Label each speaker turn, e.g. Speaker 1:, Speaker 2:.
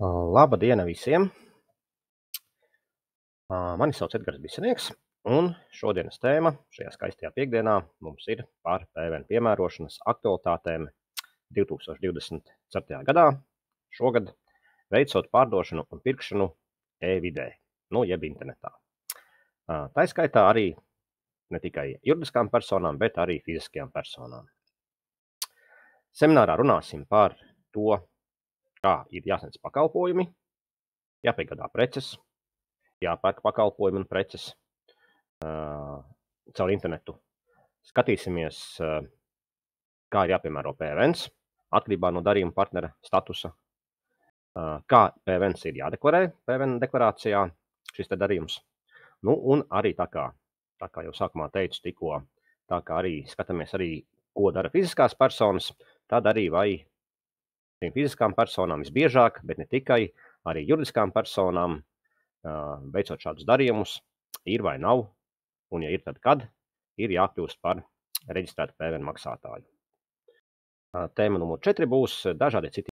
Speaker 1: Laba diena visiem! Mani sauc Edgars Bisenieks, un šodienas tēma šajā skaistajā piektdienā mums ir par PVN piemērošanas aktualitātēm 2024. gadā, šogad, veicot pārdošanu un pirkšanu e-vidē, jeb internetā. Tā skaitā arī ne tikai juridiskām personām, bet arī fiziskajām personām. Seminārā runāsim par to, kā ir jāsniedz pakalpojumi, jāpiegādā preces, jāpērk pakalpojumi un preces caur internetu. Skatīsimies, kā ir jāpiemēro PVNs atkarībā no darījuma partnera statusa, kā PVNs ir jādeklarē PVN deklarācijā šis te darījums. Un arī tā kā jau sākumā teicu tikko, tā kā arī skatāmies arī, ko dara fiziskās personas, tad arī vai šīm fiziskām personām visbiežāk, bet ne tikai, arī juridiskām personām, veicot šādus darījumus, ir vai nav, un ja ir, tad kad ir jākļūst par reģistrētu PVN maksātāju. Tēma numur 4 būs dažādi citi